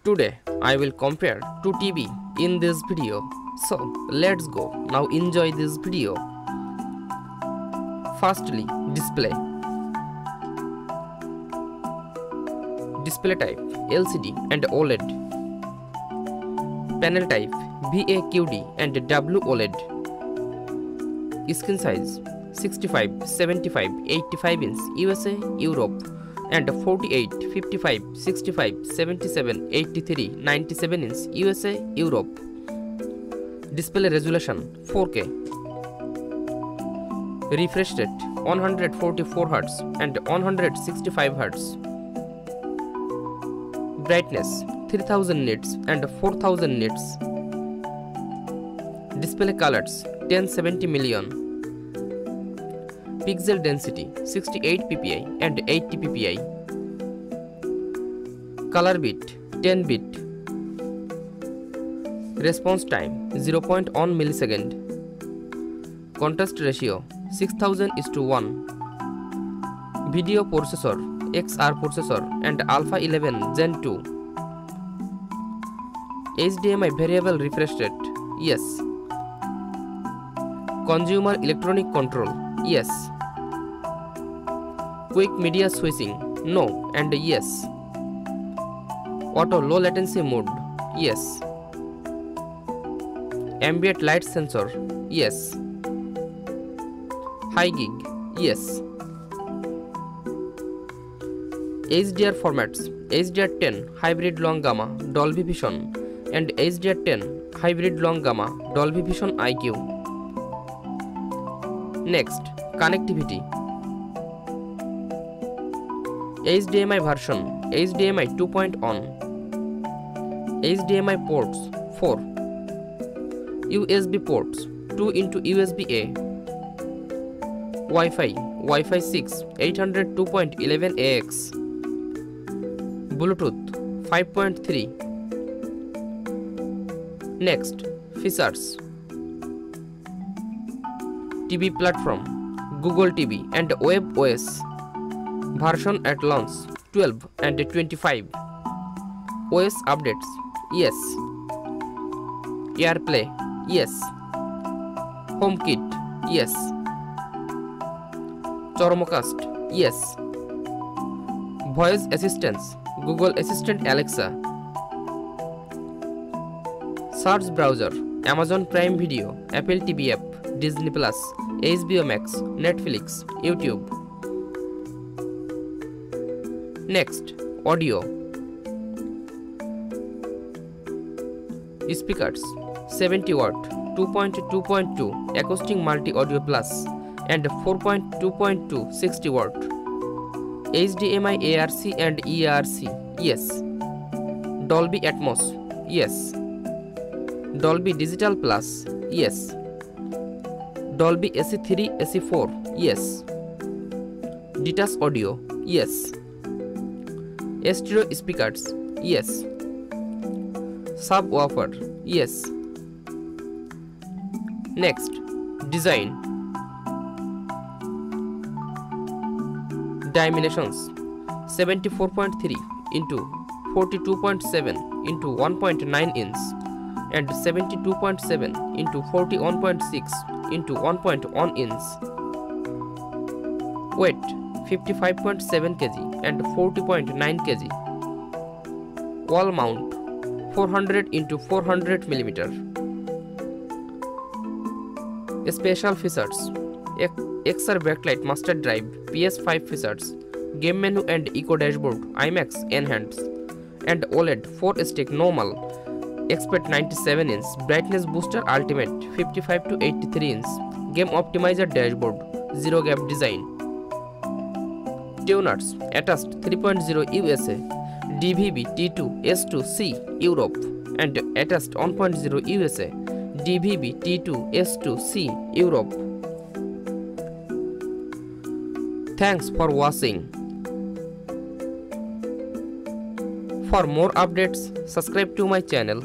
Today I will compare two TV in this video. So let's go. Now enjoy this video. Firstly, display. Display type LCD and OLED. Panel type VAQD and WOLED. Screen size 65, 75, 85 inch USA, Europe, and 48, 55, 65, 77, 83, 97 inch USA, Europe. Display resolution 4K. Refresh rate 144 Hz and 165 Hz. Brightness 3000 nits and 4000 nits. Display colors 1070 million. Pixel density 68 ppi and 80 ppi. Color bit 10 bit. Response time 0.1 millisecond. Contrast ratio 6000:1. Video processor XR processor and Alpha 11 Gen 2. HDMI variable refresh rate yes. Consumer electronic control yes. Quick media switching no and yes. Auto low latency mode yes. Ambient light sensor yes. High gig yes. HDR formats HDR10 hybrid long gamma Dolby Vision and HDR10 hybrid long gamma Dolby Vision IQ. Next, connectivity. HDMI version HDMI 2.1. HDMI ports 4. USB ports 2 into USB-A. Wi-Fi 6 802.11ax. Bluetooth 5.3. Next, features. TV platform Google TV and Web OS. Version at launch 12 and 25. OS updates yes. AirPlay yes. HomeKit yes. Chromecast yes. Voice assistance Google Assistant Alexa. Search browser Amazon Prime Video, Apple TV app, Disney Plus, HBO Max, Netflix, YouTube. Next, audio. Speakers 70 watt 2.2.2 acoustic multi audio plus and 4.2.2 60 watt. HDMI ARC and ERC yes. Dolby Atmos yes. Dolby Digital Plus yes. Dolby AC3 AC4 yes. Detach audio yes. Stereo speakers yes. Subwoofer yes. Next, design. Dimensions 74.3 into 42.7 into 1.9 inch and 72.7 into 41.6 into 1.1 inch. Weight 55.7 kg and 40.9 kg. Wall mount 400 into 400 mm. Special features XR backlight master drive PS5 features, game menu and eco dashboard IMAX enhanced, and OLED 4-stick normal expert 97 inch brightness booster ultimate 55 to 83 inch game optimizer dashboard zero gap design. Tuners attached 3.0 USA DVB T2 S2C Europe and attached 1.0 USA DVB T2 S2C Europe. Thanks for watching. For more updates, subscribe to my channel.